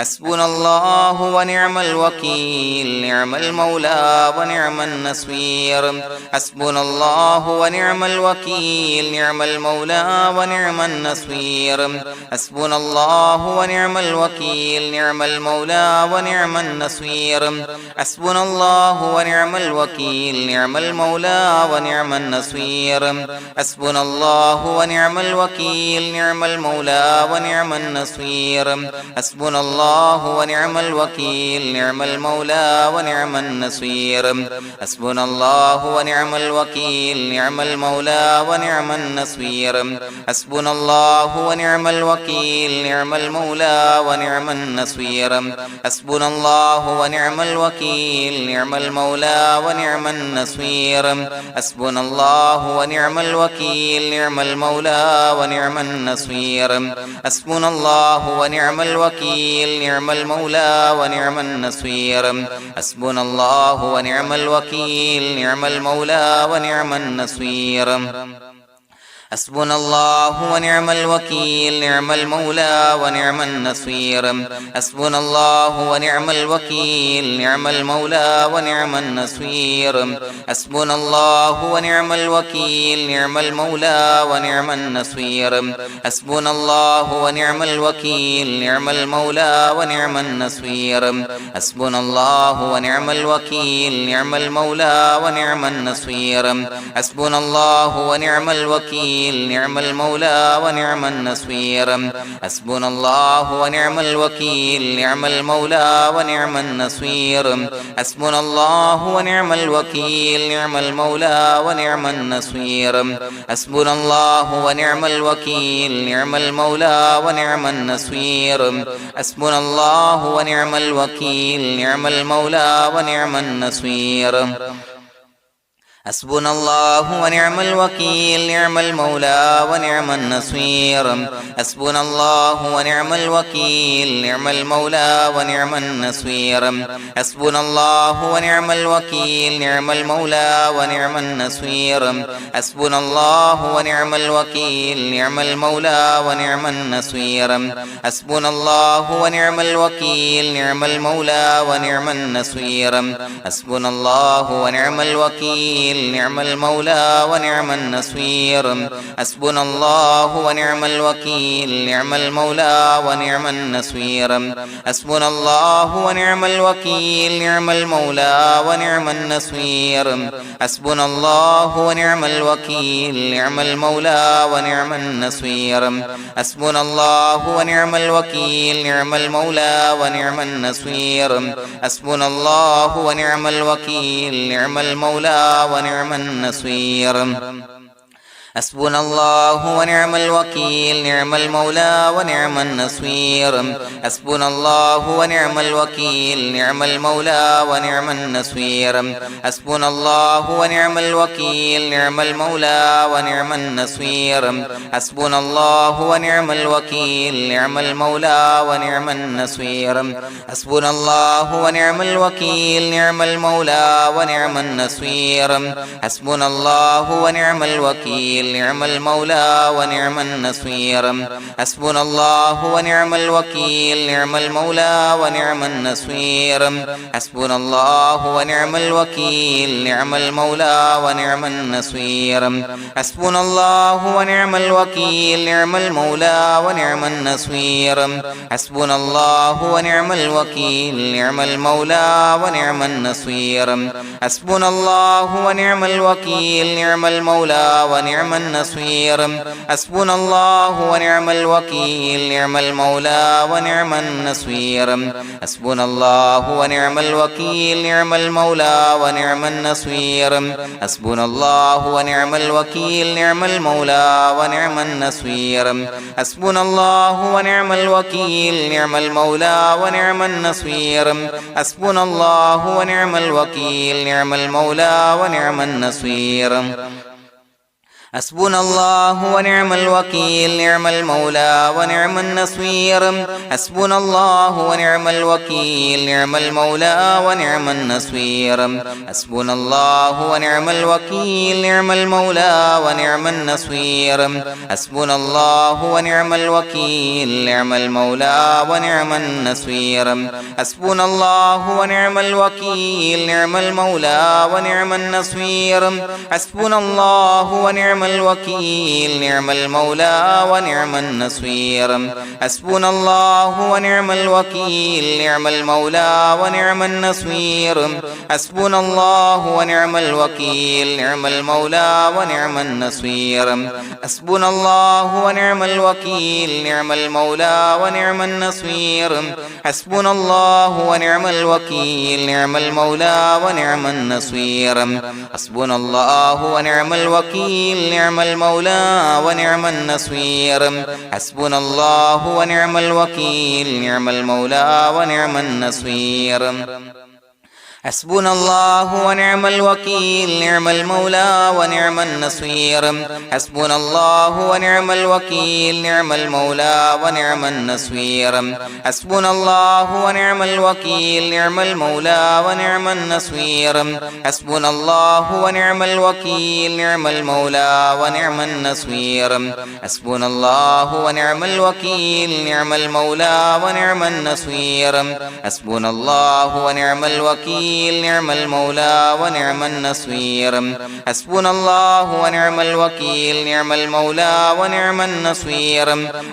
حسبنا الله ونعم الوكيل نعم المولى ونعم النصير حسبنا الله ونعم الوكيل نعم المولى ونعم النصير حسبنا الله ونعم الوكيل نعم المولى ونعم النصير حسبنا الله ونعم الوكيل نعم المولى ونعم النصير حسبنا الله ونعم الوكيل نعم المولى ونعم النصير حسبنا الله ونعم الوكيل نعم المولى ونعم النصير حسبنا الله ونعم الوكيل نعم المولى ونعم النصير حسبنا الله ونعم الوكيل نعم المولى ونعم النصير حسبنا الله ونعم الوكيل نعم المولى ونعم النصير حسبنا الله ونعم الوكيل نعم المولى ونعم النصير حسبنا الله ونعم الوكيل نعم المولى ونعم النصير حسبنا الله ونعم الوكيل نعم المولى ونعم النصير حسبنا الله ونعم الوكيل نعم المولى ونعم النصير حسبنا الله ونعم الوكيل نعم المولى ونعم النصير حسبنا الله ونعم الوكيل نعم المولى ونعم النصير حسبنا الله ونعم الوكيل نعم المولى ونعم النصير حسبنا الله ونعم الوكيل نعم المولى ونعم النصير حسبنا الله ونعم الوكيل نعم المولى ونعم النصير حسبنا الله ونعم الوكيل نعم المولى ونعم النصير حسبنا الله ونعم الوكيل نعم المولى ونعم النصير حسبنا الله ونعم الوكيل نعم المولى ونعم النصير حسبنا الله ونعم الوكيل نعم المولى ونعم النصير حسبنا الله ونعم الوكيل نعم المولى ونعم النصير حسبنا الله ونعم الوكيل نعم المولى ونعم النصير حسبنا الله ونعم الوكيل نعم المولى ونعم النصير حسبنا الله ونعم الوكيل نعم المولى ونعم النصير حسبنا الله ونعم الوكيل نعم المولى ونعم النصير حسبنا الله ونعم الوكيل نعم المولى ونعم النصير حسبنا الله ونعم الوكيل نعم المولى ونعم النصير حسبنا الله ونعم الوكيل نعم المولى ونعم النصير حسبنا الله ونعم الوكيل نعم المولى ونعم النصير حسبنا الله ونعم الوكيل نعم المولى ونعم النصير حسبنا الله ونعم الوكيل نعم المولى ونعم النصير حسبنا الله ونعم الوكيل نعم المولى ونعم النصير حسبنا الله ونعم الوكيل نعم المولى ونعم النصير حسبنا الله ونعم الوكيل نعم المولى ونعم النصير حسبنا الله ونعم الوكيل نعم المولى ونعم النصير حسبنا الله ونعم الوكيل نعم المولى ونعم النصير حسبنا الله ونعم الوكيل نعم المولى ونعم النصير حسبنا الله ونعم الوكيل نعم المولى ونعم النصير حسبنا الله ونعم الوكيل نعم المولى ونعم النصير حسبنا الله ونعم الوكيل نعم المولى ونعم النصير حسبنا الله ونعم الوكيل نعم المولى ونعم النصير حسبنا الله ونعم الوكيل نعم المولى ونعم النصير حسبنا الله ونعم الوكيل نعم المولى ونعم النصير حسبنا الله ونعم الوكيل نعم المولى ونعم النصير حسبنا الله ونعم الوكيل نعم المولى ونعم النصير حسبنا الله ونعم الوكيل نعم المولى ونعم النصير حسبنا الله ونعم الوكيل نعم المولى ونعم النصير حسبنا الله ونعم الوكيل نعم المولى ونعم النصير حسبنا الله ونعم الوكيل نعم المولى ونعم النصير حسبنا الله ونعم الوكيل نعم المولى ونعم النصير حسبنا الله ونعم الوكيل نعم المولى ونعم النصير حسبنا الله ونعم الوكيل نعم المولى ونعم النصير حسبنا الله ونعم الوكيل نعم المولى ونعم النصير حسبنا الله ونعم الوكيل نعم المولى ونعم النصير حسبنا الله ونعم الوكيل نعم المولى ونعم النصير حسبنا الله ونعم الوكيل نعم المولى ونعم النصير حسبنا الله ونعم الوكيل نعم المولى ونعم النصير حسبنا الله ونعم الوكيل نعم المولى ونعم النصير حسبنا الله ونعم الوكيل نعم المولى ونعم النصير حسبنا الله ونعم الوكيل نعم المولى ونعم النصير حسبنا الله ونعم الوكيل نعم المولى ونعم النصير حسبنا الله ونعم الوكيل نعم المولى ونعم النصير حسبنا الله ونعم الوكيل نعم المولى ونعم النصير حسبنا الله ونعم الوكيل نعم المولى ونعم النصير حسبنا الله ونعم الوكيل نعم المولى ونعم النصير حسبنا الله ونعم الوكيل نعم المولى ونعم النصير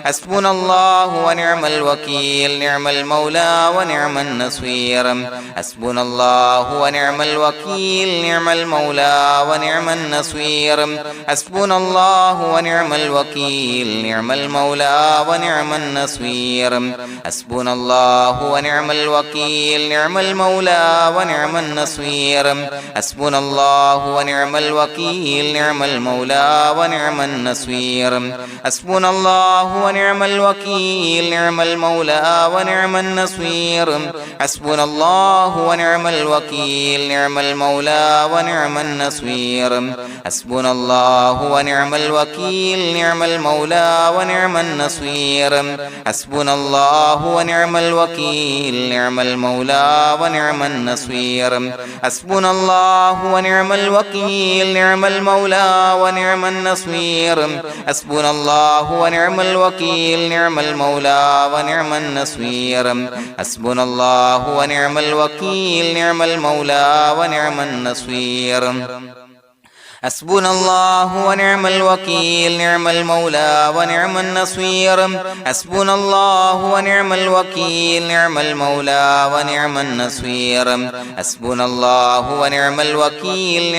حسبنا الله ونعم الوكيل نعم المولى ونعم النصير حسبنا الله ونعم الوكيل نعم المولى ونعم النصير حسبنا الله ونعم الوكيل نعم المولى ونعم النصير حسبنا الله ونعم الوكيل نعم المولى ونعم النصير حسبنا الله ونعم الوكيل نعم المولى ونعم النصير حسبنا الله ونعم الوكيل نعم المولى ونعم النصير حسبنا الله ونعم الوكيل نعم المولى ونعم النصير حسبنا الله ونعم الوكيل نعم المولى ونعم النصير حسبنا الله ونعم الوكيل نعم المولى ونعم النصير حسبنا الله ونعم الوكيل نعم المولى ونعم النصير حسبنا الله ونعم الوكيل نعم المولى ونعم النصير حسبنا الله ونعم الوكيل نعم المولى ونعم النصير حسبنا الله ونعم الوكيل نعم المولى ونعم النصير حسبنا الله ونعم الوكيل نعم المولى ونعم النصير حسبنا الله ونعم الوكيل نعم المولى ونعم النصير حسبنا الله ونعم الوكيل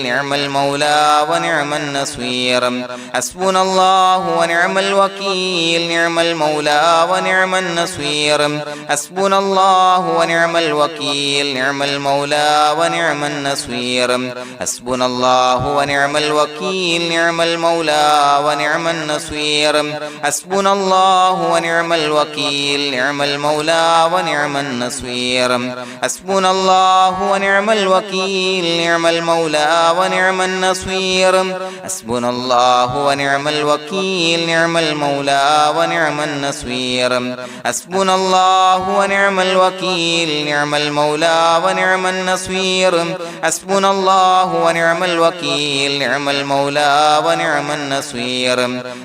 نعم المولى ونعم النصير حسبنا الله ونعم الوكيل نعم المولى ونعم النصير حسبنا الله ونعم الوكيل نعم المولى ونعم النصير حسبنا الله ونعم الوكيل نعم المولى ونعم النصير حسبنا الله ونعم الوكيل نعم المولى ونعم النصير حسبنا الله ونعم الوكيل نعم المولى ونعم النصير حسبنا الله ونعم الوكيل نعم المولى ونعم النصير حسبنا الله ونعم الوكيل نعم المولى ونعم النصير حسبنا الله ونعم الوكيل نعم المولى ونعم النصير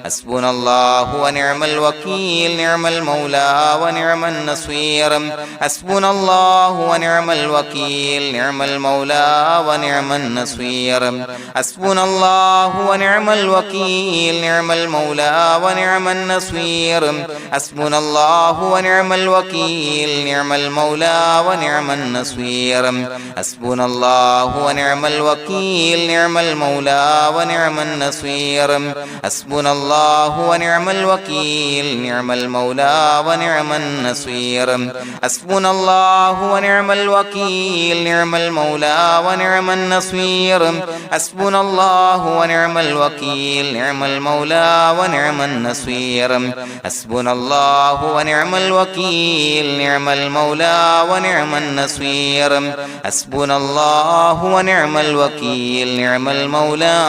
حسبنا الله ونعم الوكيل نعم المولى ونعم النصير حسبنا الله ونعم الوكيل نعم المولى ونعم النصير حسبنا الله ونعم الوكيل نعم المولى ونعم النصير حسبنا الله ونعم الوكيل نعم المولى ونعم النصير حسبنا الله ونعم الوكيل نعم المولى ونعم النصير حسبنا الله ونعم الوكيل نعم المولى ونعم النصير حسبنا الله ونعم الوكيل نعم المولى ونعم النصير حسبنا الله ونعم الوكيل نعم المولى ونعم النصير حسبنا الله ونعم الوكيل نعم المولى ونعم النصير حسبنا الله ونعم الوكيل نعم المولى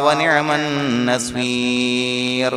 ونعم النصير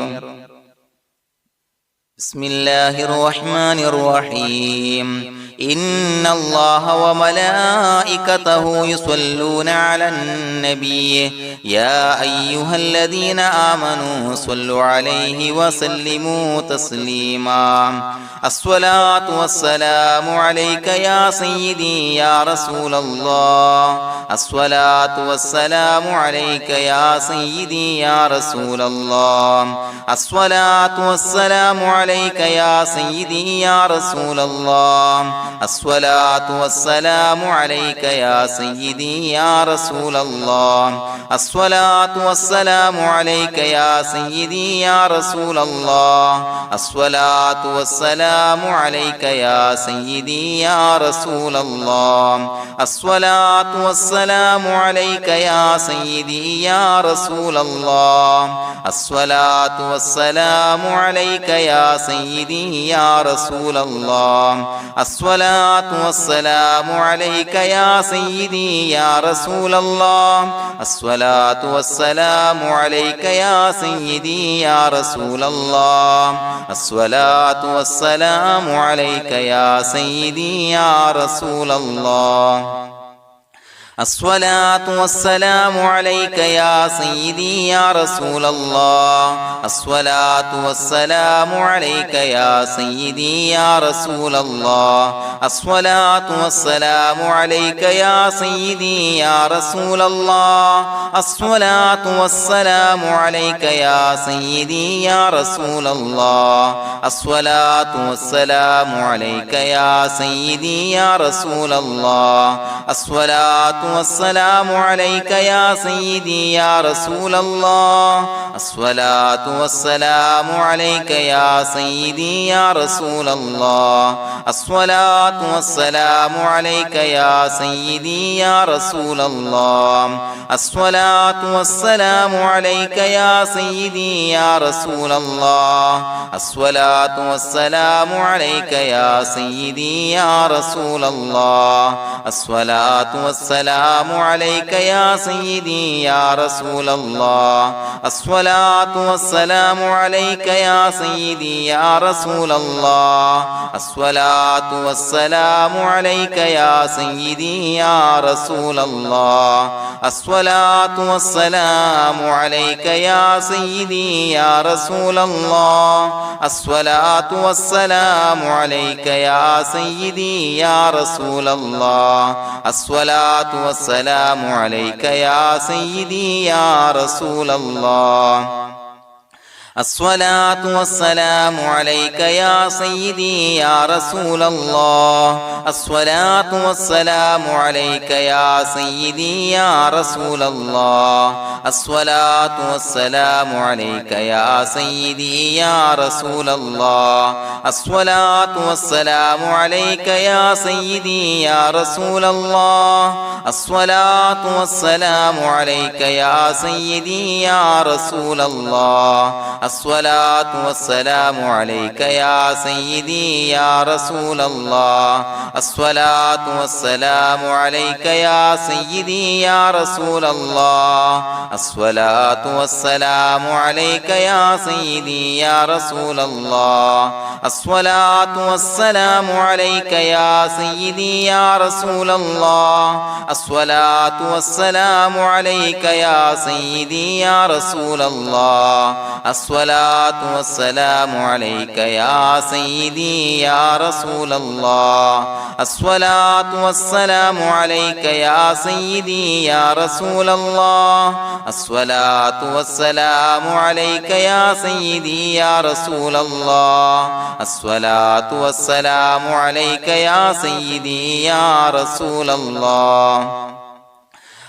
بسم الله الرحمن الرحيم إن الله وملائكته يصلون على النبي يا أيها الذين آمنوا صلوا عليه وسلموا تسليما الصلاة والسلام عليك يا سيدي يا رسول الله الصلاة والسلام عليك يا سيدي يا رسول الله الصلاة والسلام عليك يا سيدي يا رسول الله الصلاة والسلام عليك يا سيدي يا رسول الله الصلاة والسلام عليك يا سيدي يا رسول الله الصلاة والسلام عليك يا سيدي يا رسول الله الصلاة والسلام عليك يا سيدي يا رسول الله الصلاة والسلام عليك يا سيدي يا رسول الله الصلاة والسلام عليك يا سيدي يا رسول الله الصلاة والسلام عليك يا سيدي يا رسول الله الصلاة والسلام عليك يا سيدي يا رسول الله الصلاة والسلام عليك يا سيدي يا رسول الله الصلاة والسلام عليك يا سيدي يا رسول الله الصلاة والسلام عليك يا سيدي يا رسول الله الصلاة والسلام عليك يا سيدي يا رسول الله الصلاة والسلام عليك يا سيدي يا رسول الله الصلاة والسلام عليك يا سيدي يا رسول الله الصلاة والسلام عليك يا سيدي يا رسول الله الصلاة والسلام عليك يا سيدي يا رسول الله الصلاة والسلام عليك يا سيدي يا رسول الله الصلاة والسلام عليك يا سيدي يا رسول الله الصلاة والسلام عليك يا سيدي يا رسول الله الصلاة والسلام عليك يا سيدي يا رسول الله الصلاة والسلام عليك يا سيدي يا رسول الله الصلاة والسلام عليك يا سيدي يا رسول الله الصلاة والسلام عليك يا سيدي يا رسول الله الصلاة والسلام عليك يا سيدي يا رسول الله الصلاة والسلام عليك يا سيدي يا رسول الله الصلاة والسلام عليك يا سيدي يا رسول الله الصلاة والسلام عليك يا سيدي يا رسول الله الصلاة والسلام عليك يا سيدي يا رسول الله الصلاة والسلام عليك يا سيدي يا رسول الله الصلاة والسلام عليك يا سيدي يا رسول الله الصلاة والسلام عليك يا سيدي يا رسول الله الصلاة والسلام عليك يا سيدي يا رسول الله الصلاة والسلام عليك يا سيدي يا رسول الله الصلاة والسلام عليك يا سيدي يا رسول الله الصلاة والسلام عليك يا سيدي يا رسول الله الصلاة والسلام عليك يا سيدي يا رسول الله الصلاة والسلام عليك يا سيدي يا رسول الله الصلاة والسلام عليك يا سيدي يا رسول الله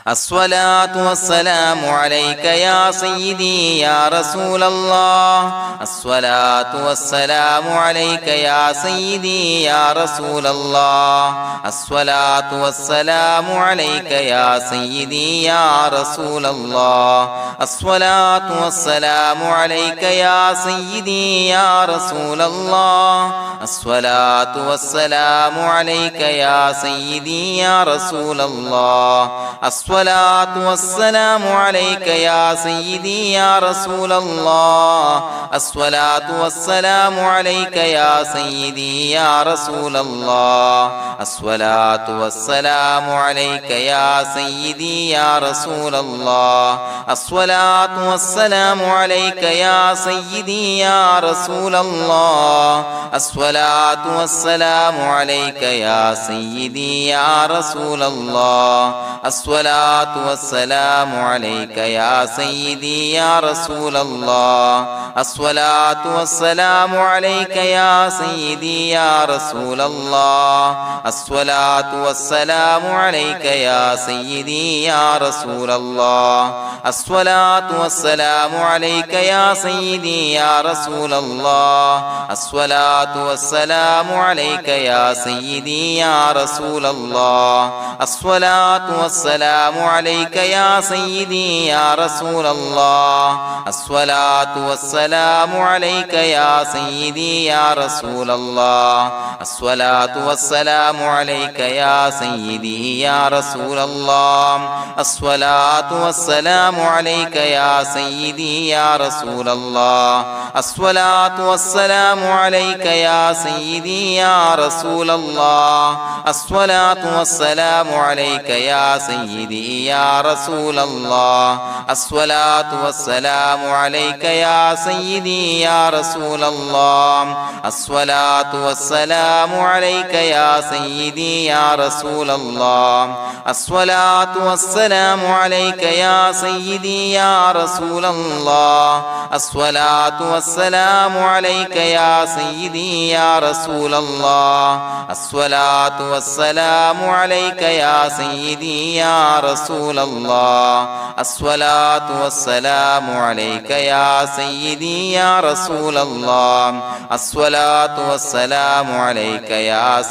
الصلاة والسلام عليك يا سيدي يا رسول الله الصلاة والسلام عليك يا سيدي يا رسول الله الصلاة والسلام عليك يا سيدي يا رسول الله الصلاة والسلام عليك يا سيدي يا رسول الله الصلاة والسلام عليك يا سيدي يا رسول الله الصلاة والسلام عليك يا سيدي يا رسول الله الصلاة والسلام عليك يا سيدي يا رسول الله الصلاة والسلام عليك يا سيدي يا رسول الله الصلاة والسلام عليك يا سيدي يا رسول الله الصلاة والسلام عليك يا سيدي يا رسول الله الصلاة والسلام عليك يا سيدي يا رسول الله الصلاة والسلام عليك يا سيدي يا رسول الله الصلاة والسلام عليك يا سيدي يا رسول الله الصلاة والسلام عليك يا سيدي يا رسول الله الصلاة والسلام عليك يا سيدي يا رسول الله الصلاة والسلام عليك يا سيدي يا رسول الله الصلاة والسلام عليك يا سيدي يا رسول الله الصلاة والسلام عليك يا سيدي يا رسول الله الصلاة والسلام عليك يا سيدي يا رسول الله الصلاة والسلام عليك يا سيدي يا رسول الله الصلاة والسلام عليك يا سيدي يا رسول الله الصلاة والسلام عليك يا سيدي يا رسول الله الصلاة والسلام عليك يا سيدي يا رسول الله الصلاة والسلام عليك يا سيدي يا رسول الله الصلاة والسلام عليك يا سيدي يا رسول الله الصلاة والسلام عليك يا سيدي يا رسول الله الصلاة والسلام عليك يا سيدي يا رسول الله الصلاة والسلام عليك يا سيدي يا رسول الله الصلاة والسلام عليك يا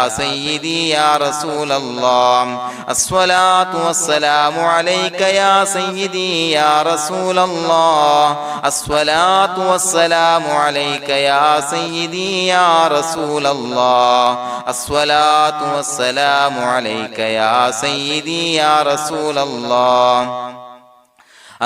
سيدي يا رسول الله الصلاة والسلام عليك يا سيدي يا رسول الله الصلاة والسلام عليك يا سيدي يا رسول الله الصلاة والسلام عليك يا سيدي يا رسول الله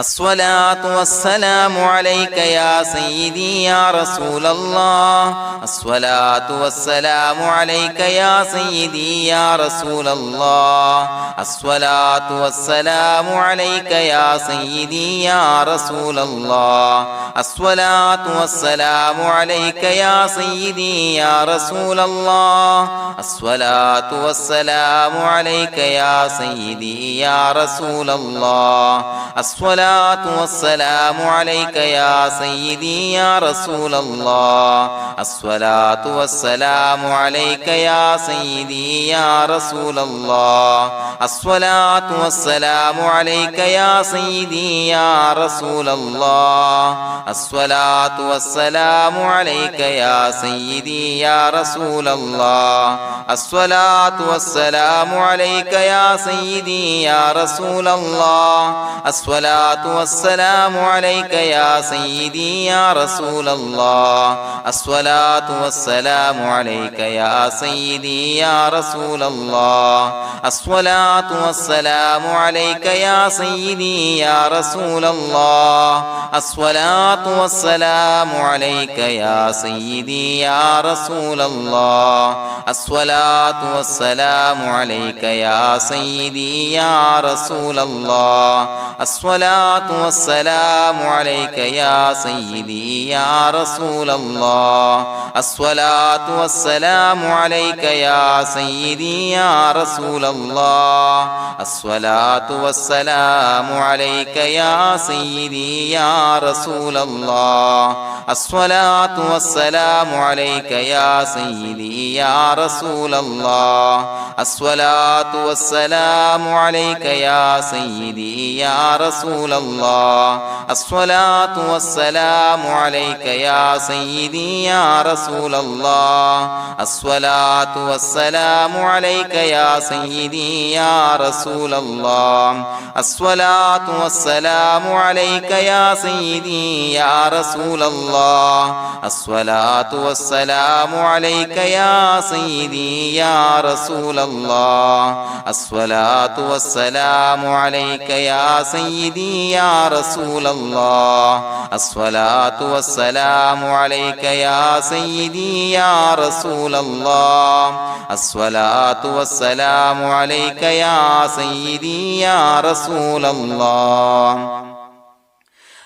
الصلاة والسلام عليك يا سيدي يا رسول الله الصلاة والسلام عليك يا سيدي يا رسول الله الصلاة والسلام عليك يا سيدي يا رسول الله الصلاة والسلام عليك يا سيدي يا رسول الله الصلاة والسلام عليك يا سيدي يا رسول الله الصلاة والسلام عليك يا سيدي يا رسول الله الصلاة والسلام عليك يا سيدي يا رسول الله الصلاة والسلام عليك يا سيدي يا رسول الله الصلاة والسلام عليك يا سيدي يا رسول الله الصلاة والسلام عليك يا سيدي يا رسول الله الصلاة والسلام عليك يا سيدي يا رسول الله الصلاة والسلام عليك يا سيدي يا رسول الله الصلاة والسلام عليك يا سيدي يا رسول الله الصلاة والسلام عليك يا سيدي يا رسول الله الصلاة والسلام عليك يا سيدي يا رسول الله الصلاة الصلاة والسلام عليك يا سيدي يا رسول الله الصلاة والسلام عليك يا سيدي يا رسول الله الصلاة والسلام عليك يا سيدي يا رسول الله الصلاة والسلام عليك يا سيدي يا رسول الله الصلاة والسلام عليك يا سيدي يا رسول الله الصلاة والسلام عليك يا سيدي يا رسول الله الصلاة والسلام عليك يا سيدي يا رسول الله الصلاة والسلام عليك يا سيدي يا رسول الله الصلاة والسلام عليك يا سيدي يا رسول الله الصلاة والسلام عليك يا سيدي يا رسول الله الصلاة والسلام عليك يا سيدي يا رسول الله الصلاة والسلام عليك يا سيدي يا رسول الله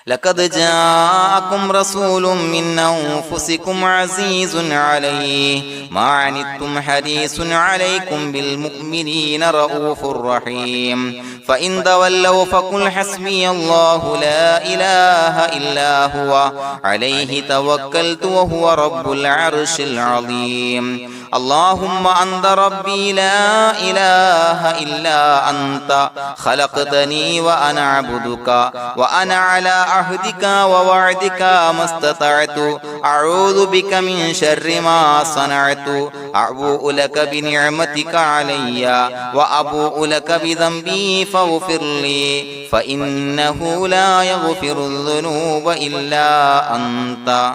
لقد جاءكم رسول من أنفسكم عزيز عليه ما عنتم حريص عليكم بالمؤمنين رؤوف رحيم فإن تولوا فقل حسبي الله لا إله إلا هو عليه توكلت وهو رب العرش العظيم اللهم أنت ربي لا إله إلا أنت خلقتني وأنا عبدك وأنا على عهدك ووعدك ما استطعت أعوذ بك من شر ما صنعت أبوء لك بنعمتك علي وأبوء لك بذنبي فاغفر لي فإنه لا يغفر الذنوب إلا أنت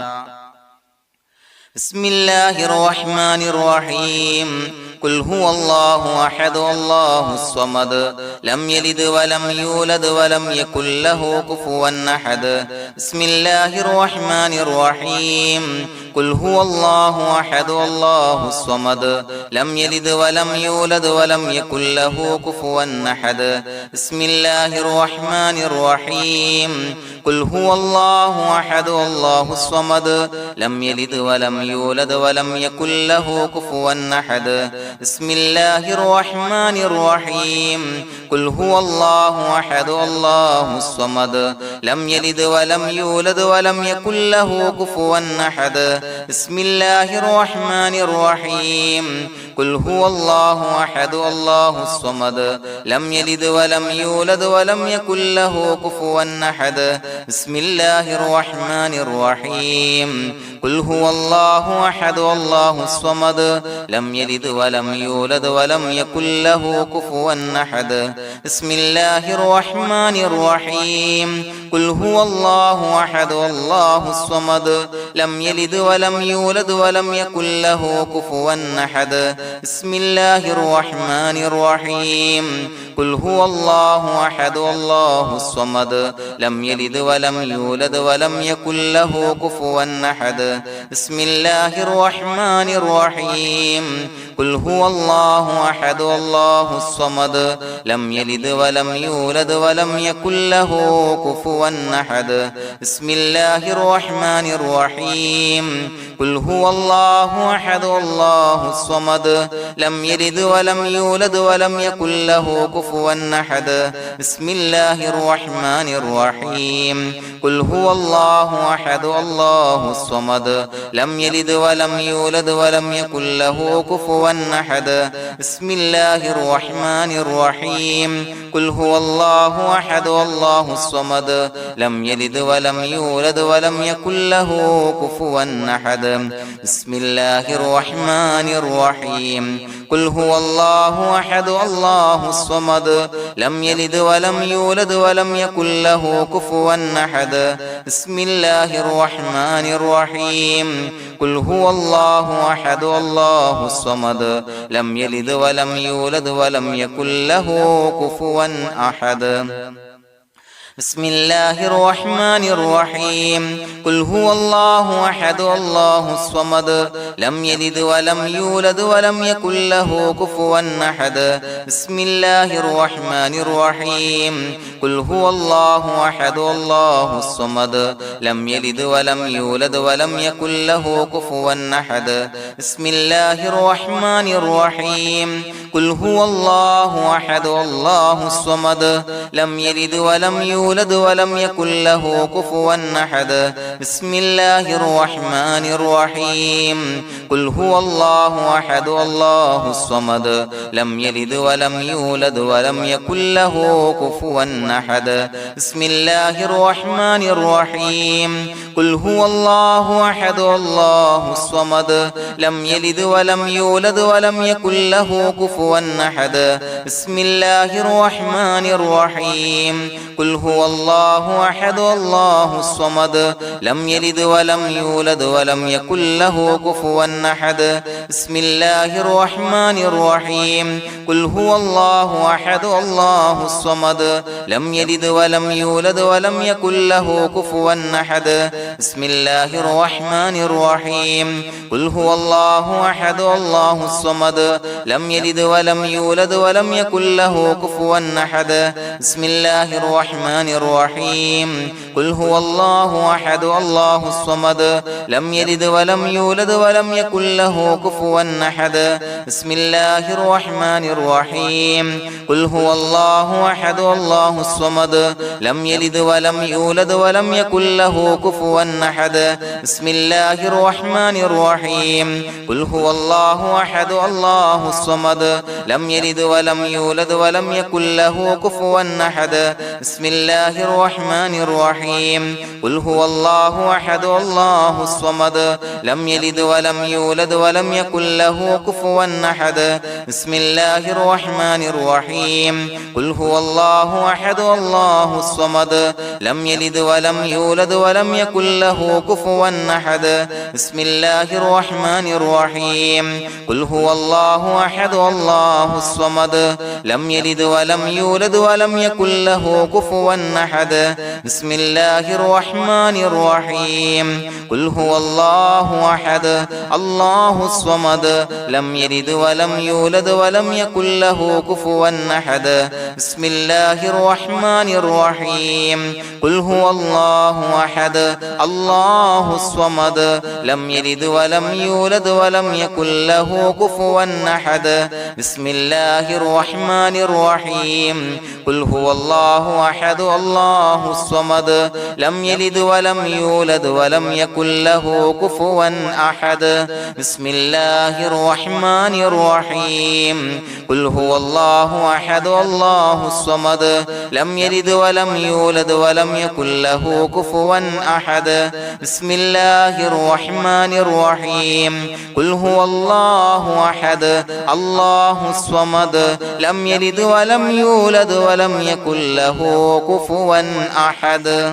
بسم الله الرحمن الرحيم قل هو الله أحد الله الصمد لم يلد ولم يولد ولم يكن له كفوا أحد بسم الله الرحمن الرحيم قل هو الله أحد الله الصمد لم يلد ولم يولد ولم يكن له كفوا أحد بسم الله الرحمن الرحيم قل هو الله أحد الله الصمد لم يلد ولم يولد ولم يكن له كفوا أحد بسم الله الرحمن الرحيم قل هو الله أحد الله الصمد لم يلد ولم يولد ولم يكن له كفوا أحد بسم الله الرحمن الرحيم قل هو الله أحد الله الصمد لم يلد ولم يولد ولم يكن له كفوا أحد بسم الله الرحمن الرحيم قل هو الله أحد الله الصمد لم يلد ولم يولد ولم يكن له كفوا أحد بسم الله الرحمن الرحيم قل هو الله أحد الله الصمد لم يلد ولم يولد ولم يكن له كفوا أحد بسم الله الرحمن الرحيم قل هو الله أحد الله الصمد لم يلد ولم يولد ولم يكن له كفوا أحد بسم الله الرحمن الرحيم قل هو الله أحد الله الصمد لم يلد ولم يولد ولم يكن له كفوا أحد بسم الله الرحمن الرحيم قل هو الله أحد الله الصمد لم يلد ولم يولد ولم يكن له كفوا أحد بسم الله الرحمن الرحيم قل هو الله أحد الله الصمد لم يلد ولم يولد ولم يكن له كفوا أحد بسم الله الرحمن الرحيم قل هو الله أحد الله الصمد لم يلد ولم يولد ولم يكن له كفوا أحد بسم الله الرحمن الرحيم قل هو الله أحد الله الصمد لم يلد ولم يولد ولم يكن له كفوا أحد بسم الله الرحمن الرحيم قل هو الله أحد الله الصمد لم يلد ولم يولد ولم يكن له كفوا أحد بسم الله الرحمن الرحيم قل هو الله أحد الله الصمد لم يلد ولم يولد ولم يكن له كفوا أحد بسم الله الرحمن الرحيم قل هو الله أحد الله الصمد لم يلد ولم يولد ولم يكن له كفوا أحد بسم الله الرحمن الرحيم قل هو الله أحد الله الصمد لم يلد ولم يولد ولم يكن له كفوا أحد بسم الله الرحمن الرحيم قل هو الله أحد الله الصمد لم يلد ولم يولد ولم يكن له كفوا أحد بسم الله الرحمن الرحيم قل هو الله أحد الله الصمد لم يلد ولم يولد ولم يكن له كفوا أحد بسم الله الرحمن الرحيم قل هو الله أحد الله الصمد لم يلد ولم يولد ولم يكن له كفوا أحد بسم الله الرحمن الرحيم قل هو الله أحد الله الصمد لم يلد ولم يولد ولم يكن له كفوا أحد بسم الله الرحمن الرحيم قل هو الله أحد الله الصمد لم يلد ولم يولد ولم يكن له كفوا أحد بسم الله الرحمن الرحيم قل هو الله أحد الله الصمد لم يلد ولم يولد ولم يكن له كفوا أحد بسم الله الرحمن الرحيم قل هو الله أحد الله الصمد لم يلد ولم يولد ولم يكن له كفوا أحد بسم الله الرحمن الرحيم قل هو الله أحد الله الصمد لم يلد ولم يولد ولم يكن له كفوا أحد بسم الله الرحمن الرحيم قل هو الله أحد الله الصمد لم يلد ولم يولد ولم يكن له كفوا أحد بسم الله الرحمن الرحيم قل هو الله أحد الله الصمد لم يلد ولم يولد ولم يكن له كفوا أحد بسم الله الرحمن الرحيم قل هو الله أحد الله الصمد لم يلد ولم يولد ولم يكن له كفوا أحد بسم الله الرحمن الرحيم قل هو الله أحد الله الصمد لم يلد ولم يولد ولم يكن له كفوا أحد بسم الله الرحمن الرحيم قل هو الله أحد الله الصمد لم يلد ولم يولد ولم يكن له كفوا أحد بسم الله الرحمن الرحيم قل هو الله أحد الله الصمد لم يلد ولم يولد ولم يكن له كفوا أحد بسم الله الرحمن الرحيم قل هو الله أحد الله الصمد لم يلد ولم يولد ولم يكن له كفوا أحد بسم الله الرحمن الرحيم قل هو الله أحد الله الصمد لم يلد ولم يولد ولم يكن له كفوا أحد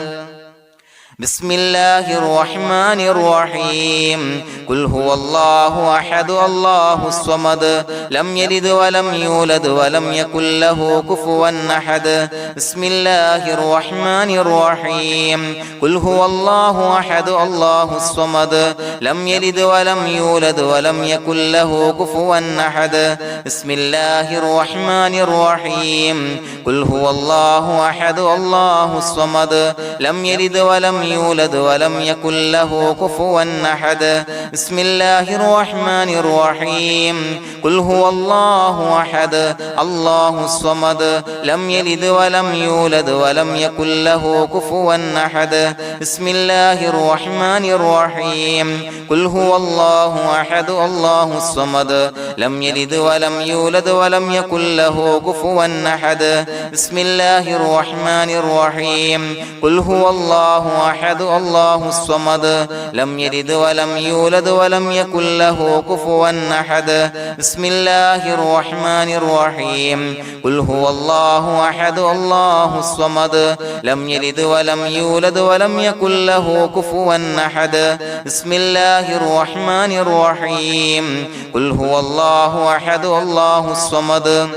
بسم الله الرحمن الرحيم قل هو الله أحد الله الصمد لم يلد ولم يولد ولم يكن له كفوا أحد بسم الله الرحمن الرحيم قل هو الله أحد الله الصمد لم يلد ولم يولد ولم يكن له كفوا أحد بسم الله الرحمن الرحيم قل هو الله أحد الله الصمد لم يلد ولم يولد ولم يكن له كفوا أحد بسم الله الرحمن الرحيم قل هو الله أحد الله الصمد لم يلد ولم يولد ولم يكن له كفوا أحد بسم الله الرحمن الرحيم قل هو الله أحد الله الصمد لم يلد ولم يولد ولم يكن له كفوا أحد بسم الله الرحمن الرحيم قل هو الله أحد الله الصمد لم يلد ولم يولد ولم يكن له كفوا أحد بسم الله الرحمن الرحيم قل هو الله أحد الله الصمد لم يلد ولم يولد ولم يكن له كفوا أحد بسم الله الرحمن الرحيم قل هو الله أحد الله الصمد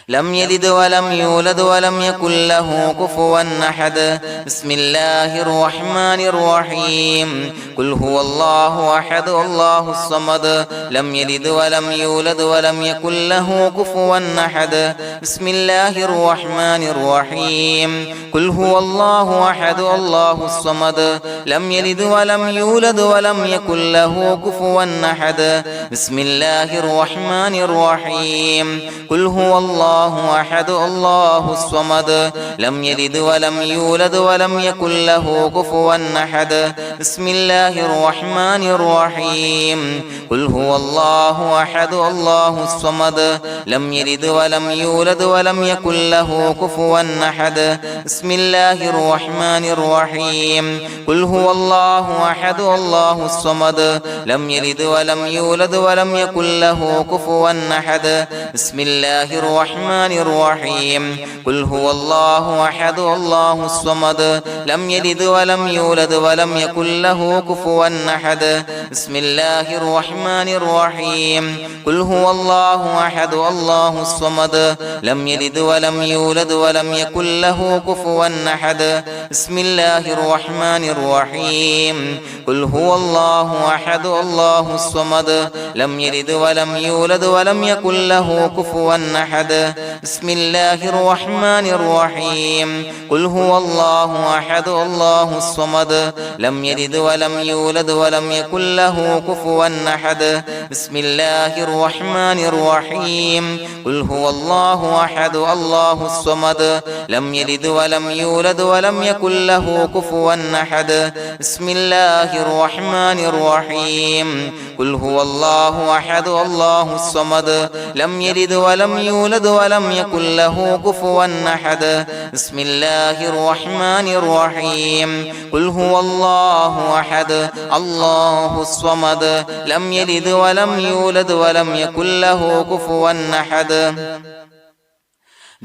لم يلد ولم يولد ولم يكن له كفوا أحد بسم الله الرحمن الرحيم قل هو الله أحد الله الصمد لم يلد ولم يولد ولم يكن له كفوا أحد بسم الله الرحمن الرحيم قل هو الله أحد الله الصمد لم يلد ولم يولد ولم يكن له كفوا أحد بسم الله الرحمن الرحيم قل هو الله أحد الله الصمد لم يلد ولم يولد ولم يكن له كفوا أحد بسم الله الرحمن الرحيم قل هو الله أحد الله الصمد لم يلد ولم يولد ولم يكن له كفوا أحد بسم الله الرحمن الرحيم قل هو الله أحد الله الصمد لم يلد ولم يولد ولم يكن له كفوا أحد بسم الله الرحمن الرحيم قل هو الله أحد الله الصمد لم يلد ولم يولد ولم يكن له كفوا أحد بسم الله الرحمن الرحيم قل هو الله أحد الله الصمد لم يلد ولم يولد ولم يكن له كفوا أحد بسم الله الرحمن الرحيم قل هو الله أحد الله الصمد لم يلد ولم يولد ولم يكن له كفوا أحد بسم الله الرحمن الرحيم قل هو الله أحد الله الصمد لم يلد ولم يولد ولم يكن له كفوا أحد بسم الله الرحمن الرحيم قل هو الله أحد الله الصمد لم يلد ولم يولد ولم يكن له كفوا أحد بسم الله الرحمن الرحيم قل هو الله أحد الله الصمد لم يلد ولم يولد ولم يكن له كفوا أحد بسم الله الرحمن الرحيم قل هو الله أحد الله الصمد لم يلد ولم يولد ولم يكن له كفوا أحد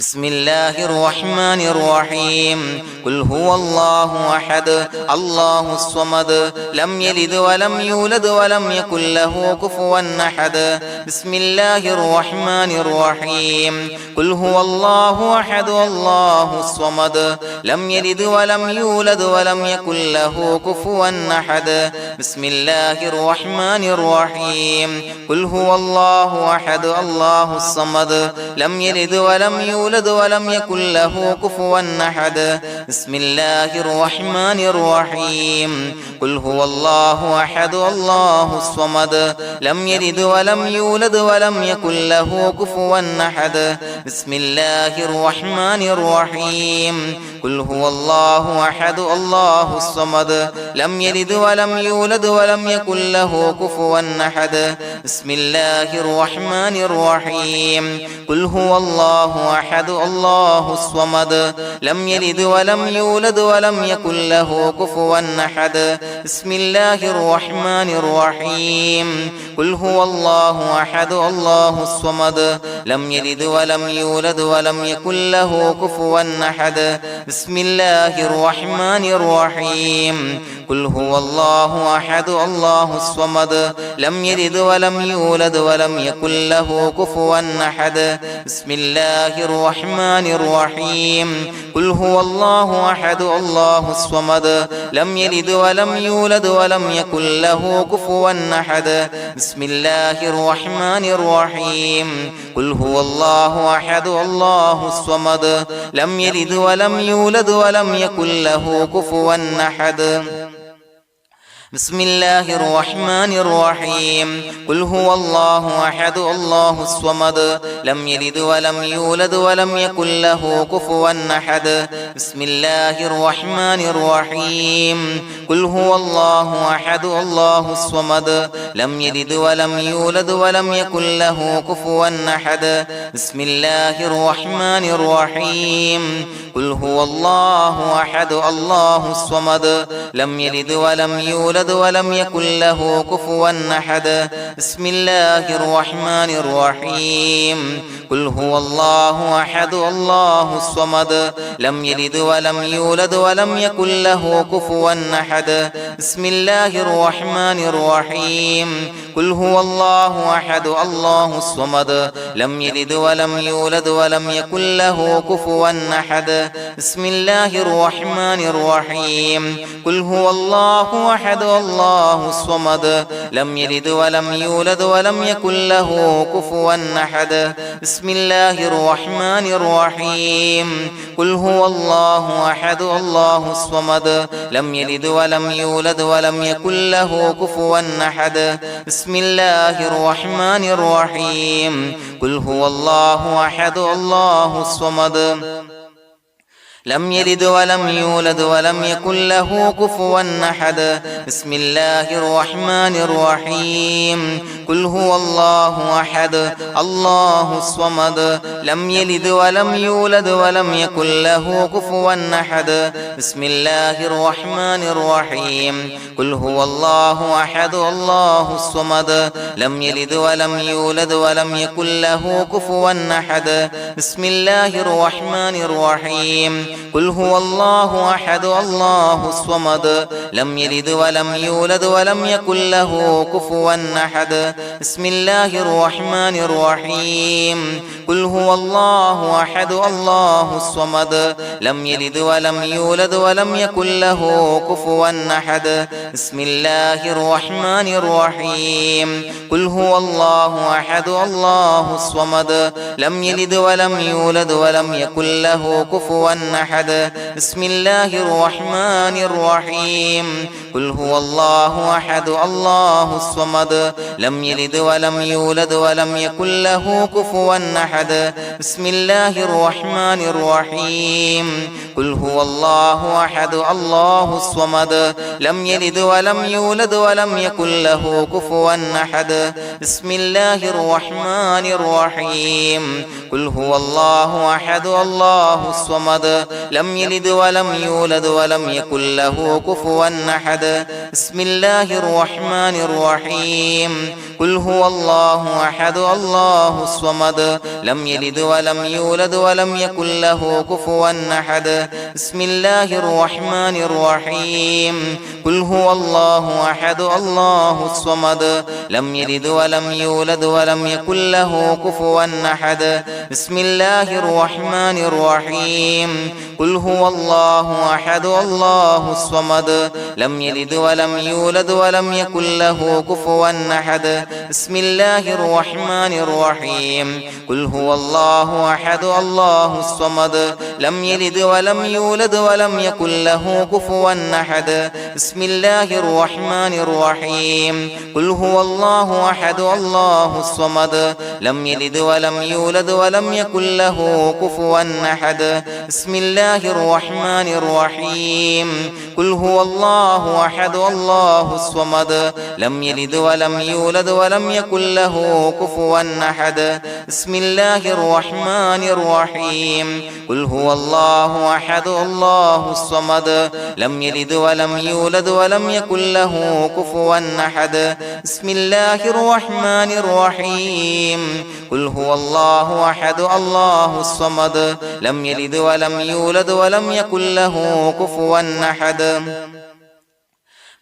بسم الله الرحمن الرحيم قل هو الله أحد الله الصمد لم يلد ولم يولد ولم يكن له كفوا أحد بسم الله الرحمن الرحيم قل هو الله أحد الله الصمد لم يلد ولم يولد ولم يكن له كفوا أحد بسم الله الرحمن الرحيم قل هو الله أحد الله الصمد لم يلد ولم يولد ولم يكن له كفوا أحد بسم الله الرحمن الرحيم قل هو الله أحد الله الصمد لم يلد ولم يولد ولم يكن له كفوا أحد بسم الله الرحمن الرحيم قل هو الله أحد الله الصمد لم يلد ولم يولد ولم يكن له كفوا أحد بسم الله الرحمن الرحيم قل هو الله أحد الله الصمد لم يلد ولم يولد ولم يكن له كفوا أحد بسم الله الرحمن الرحيم قل هو الله أحد الله الصمد لم يلد ولم يولد ولم يكن له كفوا أحد بسم الله الرحمن الرحيم قل هو الله أحد الله الصمد لم يلد ولم يولد ولم يكن له كفوا أحد بسم الله الرحمن الرحيم قل هو الله أحد الله الصمد لم يلد ولم يولد ولم يكن له كفوا أحد بسم الله الرحمن الرحيم قل هو الله أحد الله الصمد لم يلد ولم يولد ولم يكن له كفوا أحد بسم الله الرحمن الرحيم قل هو الله أحد الله الصمد لم يلد ولم يولد ولم يكن له كفوا أحد بسم الله الرحمن الرحيم قل هو الله أحد الله الصمد لم يلد ولم يولد ولم يكن له كفوا أحد بسم الله الرحمن الرحيم قل هو الله أحد الله الصمد لم يلد ولم يولد يولد ولم يكن له كفوا أحد بسم الله الرحمن الرحيم قل هو الله أحد الله الصمد لم يلد ولم يولد ولم يكن له كفوا أحد بسم الله الرحمن الرحيم قل هو الله أحد الله الصمد لم يلد ولم يولد ولم يكن له كفوا أحد بسم الله الرحمن الرحيم قل هو الله أحد الله الصمد لم يلد ولم يولد ولم يكن له كفوا أحد بسم الله الرحمن الرحيم قل هو الله أحد الله الصمد لم يلد ولم يولد ولم يكن له كفوا أحد بسم الله الرحمن الرحيم قل هو الله أحد الله الصمد لم يلد ولم يولد ولم يكن له كفوا أحد بسم الله الرحمن الرحيم قل هو الله أحد الله الصمد لم يلد ولم يولد ولم يكن له كفوا أحد بسم الله الرحمن الرحيم قل هو الله أحد الله الصمد لم يلد ولم يولد ولم يكن له كفوا أحد بسم الله الرحمن الرحيم قل هو الله أحد الله الصمد لم يلد ولم يولد ولم يكن له كفوا أحد بسم الله الرحمن الرحيم قل هو الله أحد الله الصمد لم يلد ولم يولد ولم يكن له كفوا أحد بسم الله الرحمن الرحيم قل هو الله أحد الله الصمد لم يلد ولم يولد ولم يكن له كفوا أحد بسم الله الرحمن الرحيم قل هو الله أحد الله الصمد لم يلد ولم يولد ولم يكن له كفوا أحد بسم الله الرحمن الرحيم قل هو الله أحد الله الصمد لم يلد ولم يولد ولم يكن له كفوا أحد بسم الله الرحمن الرحيم قل هو الله أحد الله الصمد لم يلد ولم يولد ولم يكن له كفوا أحد بسم الله الرحمن الرحيم قل هو الله أحد الله الصمد لم يلد ولم يولد ولم يكن له كفوا أحد بسم الله الرحمن الرحيم قل هو الله أحد الله الصمد لم يلد ولم يولد ولم يكن له كفوا أحد بسم الله الرحمن الرحيم قل هو الله أحد الله الصمد لم يلد ولم يولد ولم يكن له كفوا أحد بسم الله الرحمن الرحيم قل هو الله أحد الله الصمد لم يلد ولم يولد ولم يكن له كفوا أحد بسم الله الرحمن الرحيم قل هو الله أحد الله الصمد لم يلد ولم يولد ولم يكن له كفوا أحد بسم الله الرحمن الرحيم قل هو الله أحد الله الصمد لم يلد ولم يولد ولم يكن له كفوا أحد بسم الله الرحمن الرحيم قل هو الله أحد الله الصمد لم يلد ولم يولد ولم يكن له كفوا أحد بسم الله الرحمن الرحيم قل هو الله أحد الله الصمد لم يلد ولم يولد ولم يكن له كفوا أحد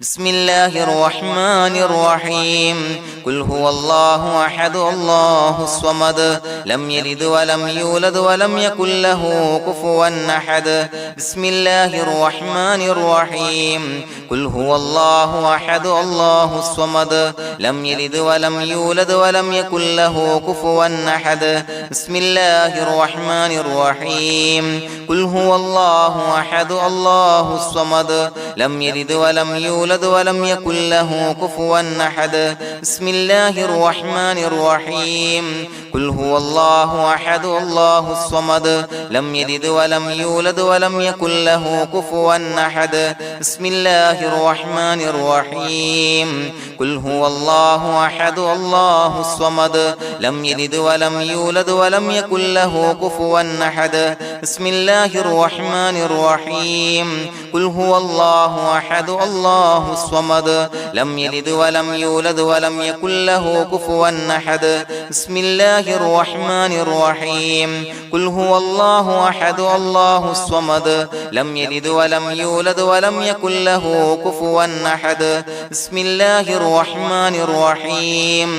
بسم الله الرحمن الرحيم قل هو الله أحد الله الصمد لم يلد ولم يولد ولم يكن له كفوا أحد بسم الله الرحمن الرحيم قل هو الله أحد الله الصمد لم يلد ولم يولد ولم يكن له كفوا أحد بسم الله الرحمن الرحيم قل هو الله أحد الله الصمد لم يلد ولم يولد ولم يكن له كفوا أحد بسم الله الرحمن الرحيم قل هو الله أحد الله الصمد لم يلد ولم يولد ولم يكن له كفوا أحد بسم الله الرحمن الرحيم قل هو الله أحد الله الصمد لم يلد ولم يولد ولم يكن له كفوا أحد بسم الله الرحمن الرحيم قل هو الله الله أحد الله الصمد لم يلد ولم يولد ولم يكن له كفوا أحد بسم الله الرحمن الرحيم قل هو الله أحد الله الصمد لم يلد ولم يولد ولم يكن له كفوا أحد بسم الله الرحمن الرحيم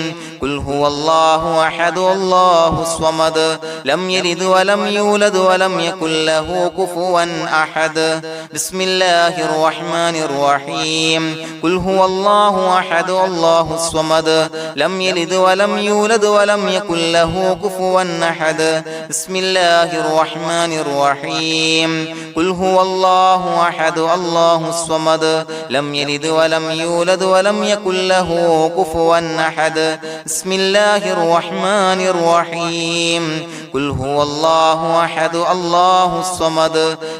قل هو الله أحد الله الصمد لم يلد ولم يولد ولم يكن له كفوا أحد بسم الله الرحمن الرحيم قل هو الله أحد الله الصمد لم يلد ولم يولد ولم يكن له كفوا أحد بسم الله الرحمن الرحيم قل هو الله أحد الله الصمد لم يلد ولم يولد ولم يكن له كفوا أحد بسم الله الرحمن الرحيم قل هو الله أحد الله الصمد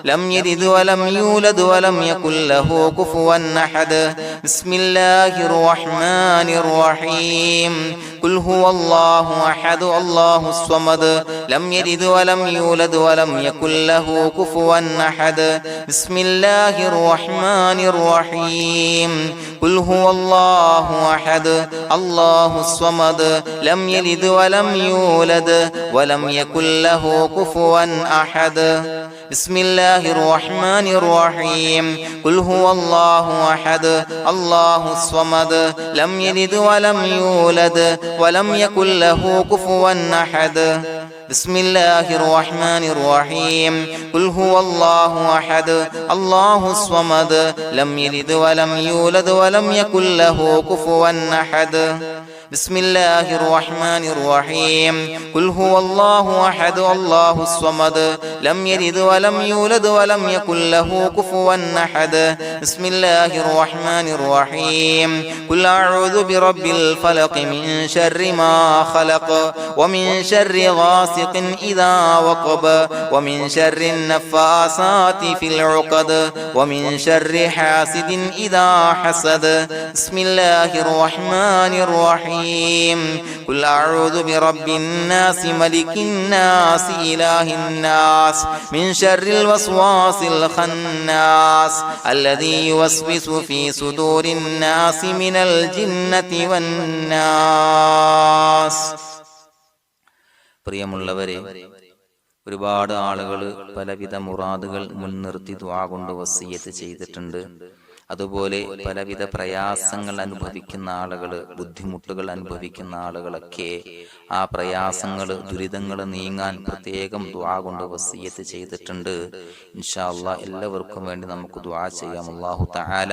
لم يلد ولم يولد ولم يكن له كفوا أحد بسم الله الرحمن الرحيم قل هو الله أحد الله الصمد لم يلد ولم يولد ولم يكن له كفوا أحد بسم الله الرحمن الرحيم قل هو الله أحد الله الصمد لم يلد ولم يولد ولم يكن له كفوا أحد بسم الله الرحمن الرحيم قل هو الله أحد الله الصمد لم يلد ولم يولد ولم يكن له كفوا أحد بسم الله الرحمن الرحيم قل هو الله أحد الله الصمد لم يلد ولم يولد ولم يكن له كفوا أحد بسم الله الرحمن الرحيم قل هو الله أحد الله الصمد لم يلد ولم يولد ولم يكن له كفوا أحد بسم الله الرحمن الرحيم قل أعوذ برب الفلق من شر ما خلق ومن شر غاسق إذا وقب ومن شر النفاثات في العقد ومن شر حاسد إذا حسد بسم الله الرحمن الرحيم قل أعوذ برب الناس ملك الناس إله الناس من شر الوسواس الخناس الذي يوسوس في صدور الناس من الجنة والناس. പ്രിയമുള്ളവരെ, ഒരുപാട് ആളുകൾ പലവിധ മുറാദുകൾ മുൻനിർത്തി ദുആ കൊണ്ട് വസിയ്യത്ത് ചെയ്തിട്ടുണ്ട്. അതുപോലെ പലവിധ പ്രയാസങ്ങൾ അനുഭവിക്കുന്ന ആളുകൾ, ബുദ്ധിമുട്ടുകൾ അനുഭവിക്കുന്ന ആളുകളൊക്കെ ആ പ്രയാസങ്ങൾ, ദുരിതങ്ങൾ നീങ്ങാൻ പ്രത്യേകം ദുആ കൊണ്ട് വസിയ്യത്ത് ചെയ്തിട്ടുണ്ട്. ഇൻഷാ അല്ലാഹ് എല്ലാവർക്കും വേണ്ടി നമുക്ക് ദുആ ചെയ്യാം. അല്ലാഹു തആല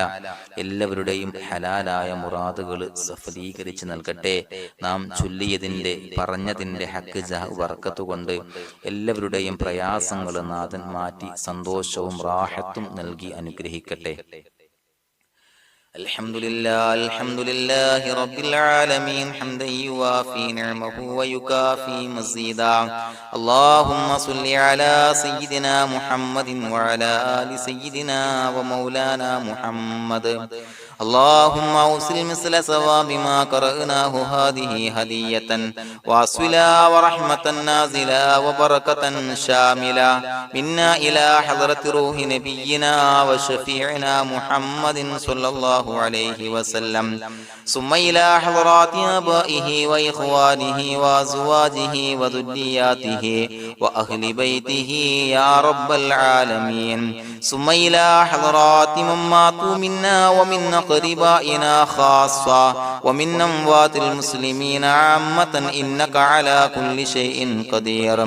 എല്ലാവരുടെയും ഹലാലായ മുറാദുകൾ സഫലീകരിച്ച് നൽകട്ടെ. നാം ചൊല്ലിയതിന്റെ, പറഞ്ഞതിന്റെ ഹക്ക് ജാഹ് ബർക്കത്ത് കൊണ്ട് എല്ലാവരുടെയും പ്രയാസങ്ങൾ നാഥൻ മാറ്റി സന്തോഷവും റാഹത്തും നൽകി അനുഗ്രഹിക്കട്ടെ. الحمد لله رب العالمين حمدا يوافي نعمه ويكافي مزيدا. اللهم صل على سيدنا محمد وعلى آل سيدنا ومولانا محمد. اللهم أوصل مثل ثواب ما قرأناه هذه هدية واصلا ورحمة نازلا وبركة شاملة منا إلى حضرة روح نبينا وشفيعنا محمد صلى الله عليه وسلم، ثم إلى حضرات آبائه وإخوانه وأزواجه وذرياته وأهل بيته يا رب العالمين، ثم إلى حضرات من ماتوا منا ومن أقربائنا خاصة ومن أموات المسلمين عامة إنك على كل شيء قدير،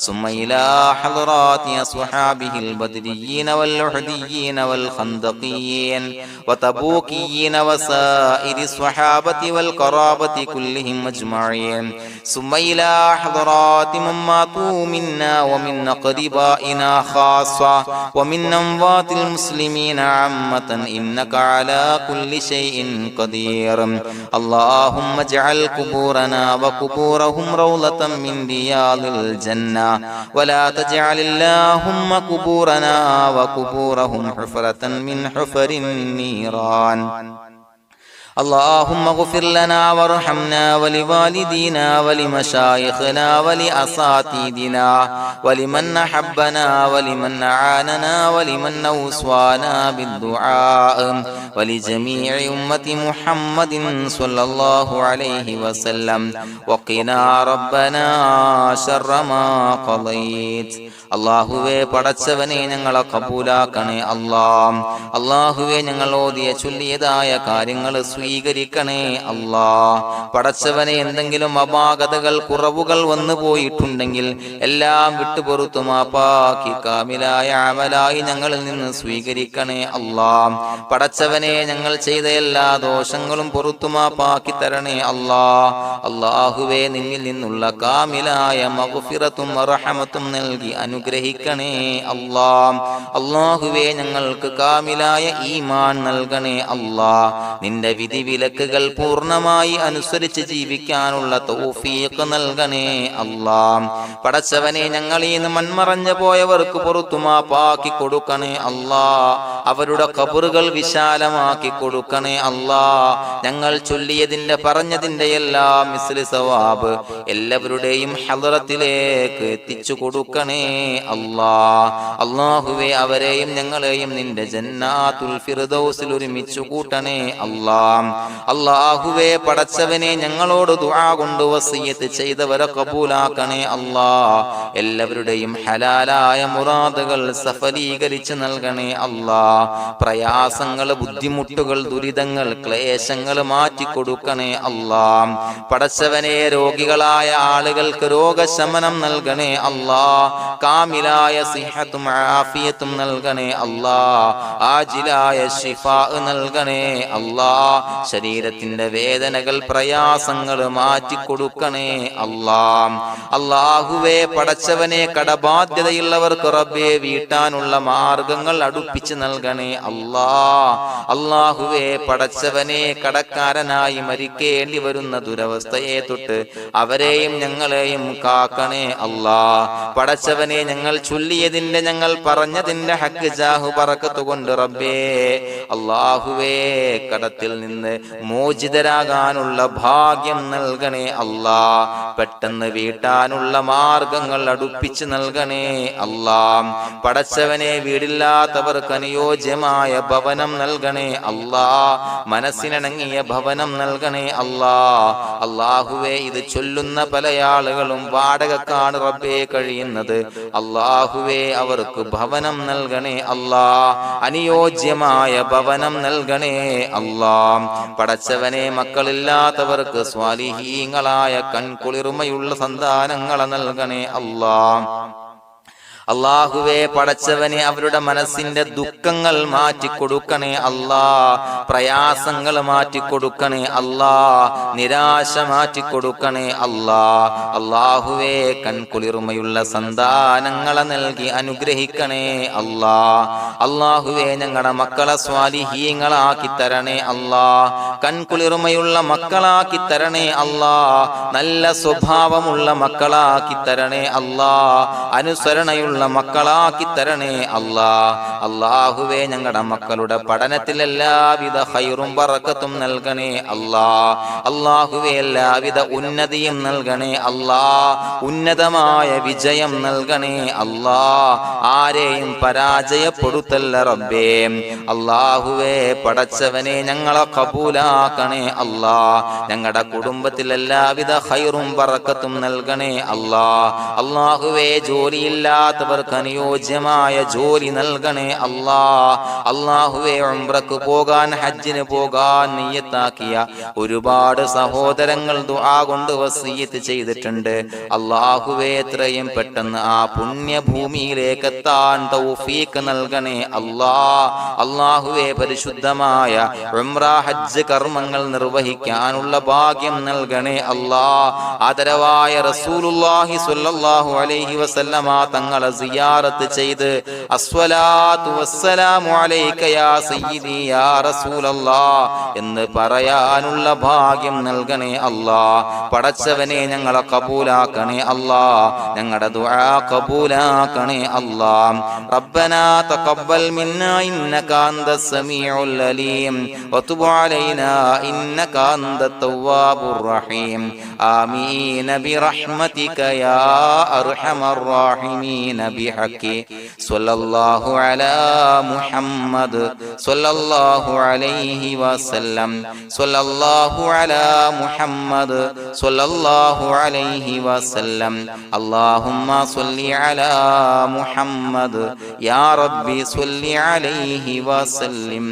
ثم إلى حضرات أصحابه البدريين والأحديين والخندقيين وتبوكيين وسائر الصحابة والقرابة كلهم أجمعين، ثم إلى حضرات من ماتوا منا ومن أقربائنا خاصة ومن أموات المسلمين عامة إنك على كل شيء قدير. اللهم اجعل قبورنا وقبورهم روضة من رياض الجنة، ولا تجعل اللهم قبورنا وقبورهم حفرة من حفر النيران. اللهم اغفر لنا وارحمنا ولوالدينا ولمشايخنا ولأساتذتنا ولمن أحبنا ولمن أعاننا ولمن أوصانا بالدعاء ولجميع أمة محمد صلى الله عليه وسلم وقنا ربنا شر ما قضيت. അള്ളാഹുവേ പടച്ചവനെ ഞങ്ങളെ കബൂലാക്കണേ അല്ലാഹ്. അള്ളാഹുവേ ഞങ്ങൾ ഓതിയ ചൊല്ലിയതായ കാര്യങ്ങൾ സ്വീകരിക്കണേ അല്ലാഹ്. പടച്ചവനെ എന്തെങ്കിലും അപാകതകൾ കുറവുകൾ വന്നു പോയിട്ടുണ്ടെങ്കിൽ എല്ലാം വിട്ടുപൊറുത്തു മാപ്പാക്കി കാമിലായ അമലായി ഞങ്ങളിൽ നിന്ന് സ്വീകരിക്കണേ അല്ലാഹ്. പടച്ചവനെ ഞങ്ങൾ ചെയ്ത എല്ലാ ദോഷങ്ങളും പൊറുത്തു മാപ്പാക്കി തരണേ അല്ലാഹ്. അള്ളാഹുവേ നിന്നിൽ നിന്നുള്ള കാമിലായ മഗ്ഫിറത്തും റഹമത്തും നൽകി അനുഗ്രഹിക്കണേ അല്ലാഹ്. അല്ലാഹുവേ ഞങ്ങൾക്ക് കാമിലായ ഈമാൻ നൽകണേ അല്ലാഹ്. നിന്റെ വിധി വിലക്കുകൾ പൂർണ്ണമായി അനുസരിച്ച് ജീവിക്കാനുള്ള തൗഫീഖ് നൽകണേ അല്ലാഹ്. പടച്ചവനെ ഞങ്ങളിൽ നിന്ന് മൺമറഞ്ഞു പോയവർക്ക് പുറത്തു മാപ്പാക്കി കൊടുക്കണേ അല്ലാഹ്. അവരുടെ ഖബറുകൾ വിശാലമാക്കി കൊടുക്കണേ അല്ലാഹ്. ഞങ്ങൾ ചൊല്ലിയതിന്റെ പറഞ്ഞതിന്റെ എല്ലാം മിസ്ലി സവാബ് എല്ലാവരുടെയും ഹളറത്തിലേക്ക് എത്തിച്ചു കൊടുക്കണേ അല്ലാഹ്. അല്ലാഹുവേ അവരെയും ഞങ്ങളെയും നിന്റെ ജന്നാത്തുൽ ഫിർദൗസിൽ ഒരുമിച്ചു കൂട്ടണേ അല്ലാഹ്. അല്ലാഹുവേ പടച്ചവനെ ഞങ്ങളോട് ദുആ കൊണ്ട് വസിയത്ത് ചെയ്തവരെ കബൂലാക്കണേ അല്ലാഹ്. എല്ലാവരുടെയും ഹലാലായ മുറാദുകൾ സഫലീകരിച്ച് നൽകണേ അല്ലാഹ്. പ്രയാസങ്ങൾ, ബുദ്ധിമുട്ടുകൾ, ദുരിതങ്ങൾ, ക്ലേശങ്ങൾ മാറ്റിക്കൊടുക്കണേ അല്ലാഹ്. പടച്ചവനെ രോഗികളായ ആളുകൾക്ക് രോഗശമനം നൽകണേ അല്ലാഹ്. കാമിലായ സിഹത്തും ആഫിയത്തും നൽകണേ അല്ലാഹ്. ആജിലായ ശിഫാ നൽകണേ അല്ലാഹ്. ശരീരത്തിന്റെ വേദനകൾ, പ്രയാസങ്ങൾ മാറ്റിക്കൊടുക്കണേ അല്ലാഹ്. അല്ലാഹുവേ പടച്ചവനെ കടബാധ്യതയുള്ളവർക്ക് റബ്ബേ വീട്ടാനുള്ള മാർഗങ്ങൾ അടുപ്പിച്ച് നൽകണേ അല്ലാഹ്. അല്ലാഹുവേ പടച്ചവനെ കടക്കാരനായി മരിക്കേണ്ടി വരുന്ന ദുരവസ്ഥയെ തൊട്ട് അവരെയും ഞങ്ങളെയും കാക്കണേ അല്ലാഹ്. പടച്ചവനെ ഞങ്ങൾ ചൊല്ലിയതിന്റെ, ഞങ്ങൾ പറഞ്ഞതിന്റെ ഹക്ക് ജാഹു ബറക്കത്ത് കൊണ്ട് റബ്ബേ അല്ലാഹുവേ കടത്തിൽ നിന്ന് മോചിതരാകാനുള്ള ഭാഗ്യം നൽകണേ അല്ലാഹ്. പെട്ടെന്ന് വീട്ടാനുള്ള മാർഗങ്ങൾ അടുപ്പിച്ച് നൽകണേ അല്ലാഹ്. പടച്ചവനെ വീടില്ലാത്തവർക്ക് അനുയോജ്യമായ ഭവനം നൽകണേ അല്ലാഹ്. മനസ്സിനിണങ്ങിയ ഭവനം നൽകണേ അല്ലാഹ്. അല്ലാഹുവേ ഇത് ചൊല്ലുന്ന പല ആളുകളും വാടകക്കാണ് റബ്ബേ കഴിയുന്നത്. അല്ലാഹുവേ അവർക്ക് ഭവനം നൽകണേ അല്ലാഹ്. അനുയോജ്യമായ ഭവനം നൽകണേ അല്ലാഹ്. പടച്ചവനെ മക്കളില്ലാത്തവർക്ക് സ്വാലിഹീങ്ങളായ കൺകുളിർമയുള്ള സന്താനങ്ങളെ നൽകണേ അല്ലാഹ്. അല്ലാഹുവേ പടച്ചവനെ അവരുടെ മനസ്സിന്റെ ദുഃഖങ്ങൾ മാറ്റിക്കൊടുക്കണേ അല്ലാഹ്. പ്രയാസങ്ങൾ മാറ്റിക്കൊടുക്കണേ അല്ലാഹ്. നിരാശ മാറ്റിക്കൊടുക്കണേ അല്ലാഹ്. അല്ലാഹുവേ കൺകുളിർമയുള്ള സന്താനങ്ങളെ നൽകി അനുഗ്രഹിക്കണേ അല്ലാഹ്. അല്ലാഹുവേ ഞങ്ങളുടെ മക്കളെ സ്വാലിഹീങ്ങളാക്കി തരണേ അല്ലാഹ്. കൺകുളിർമയുള്ള മക്കളാക്കി തരണേ അല്ലാഹ്. നല്ല സ്വഭാവമുള്ള മക്കളാക്കി തരണേ അല്ലാഹ്. അനുസരണയുള്ള മക്കളാക്കി തരണേ അല്ലാഹ്. അല്ലാഹുവേ ഞങ്ങളുടെ മക്കളുടെ പഠനത്തിൽ എല്ലാവിധ ഖൈറും ബറക്കത്തും നൽകണേ അല്ലാഹ്. അല്ലാഹുവേ എല്ലാവിധ ഉന്നതിയും നൽകണേ അല്ലാഹ്. ഉന്നതമായ വിജയം നൽകണേ അല്ലാഹ്. ആരെയും പരാജയപ്പെടുത്തല്ല റബ്ബേ. അല്ലാഹുവേ പടച്ചവനെ ഞങ്ങളെ കബൂലാക്കണേ അല്ലാഹ്. ഞങ്ങളുടെ കുടുംബത്തിൽ എല്ലാവിധ ഖൈറും ബറക്കത്തും നൽകണേ അല്ലാഹ്. അല്ലാഹുവേ ജോലിയില്ലാത്ത അനുയോജ്യമായ ജോലി നൽകണേ അല്ലാഹ്. അല്ലാഹുവേ ഉംറക്ക് പോകാൻ, ഹജ്ജിന് പോകാൻ നിയ്യത്താക്കിയ ഒരുപാട് സഹോദരങ്ങൾ ദുആ കൊണ്ട് വസിയത്ത് ചെയ്തിട്ടുണ്ട്. അല്ലാഹുവേ എത്രയും പെട്ടെന്ന് ആ പുണ്യഭൂമിയിലേക്ക് എത്താൻ തൗഫീഖ് നൽകണേ അല്ലാഹ്. അല്ലാഹുവേ പരിശുദ്ധമായ ഉംറ ഹജ്ജ് കർമ്മങ്ങൾ നിർവഹിക്കാനുള്ള ഭാഗ്യം നൽകണേ അല്ലാഹ്. ആദരവായ റസൂലുള്ളാഹി സ്വല്ലല്ലാഹു അലൈഹി വസല്ലമ തങ്ങളെ സിയാറത്ത് ചെയ്ത് അസ്സലാത്തു വസ്സലാമു അലൈക യാ സയ്യിദി യാ റസൂലല്ലാഹ് എന്ന് പറയാനുള്ള ഭാഗ്യം നൽകണേ അല്ലാഹ്. പടച്ചവനെ ഞങ്ങളെ കബൂലാക്കണേ അല്ലാഹ്, ഞങ്ങളുടെ ദുആ കബൂലാക്കണേ അല്ലാഹ്. റബ്ബനാ തഖബ്ബൽ മിന്നാ ഇന്നക അന്തസ് സമീഉൽ അലീം വതുബ് അലൈനാ ഇന്നക അന്തത് തവ്വാബുർ റഹീം. ആമീൻ ബിറഹ്മതിക യാ അർഹമർ റഹീമീൻ ബിഹഖി സ്വല്ലല്ലാഹു അലാ മുഹമ്മദ് സ്വല്ലല്ലാഹു അലൈഹി വസല്ലം സ്വല്ലല്ലാഹു അലാ മുഹമ്മദ് സ്വല്ലല്ലാഹു അലൈഹി വസല്ലം. അല്ലാഹുമ്മ സ്വല്ലി അലാ മുഹമ്മദ് യാ റബ്ബി സ്വല്ലി അലൈഹി വസല്ലം.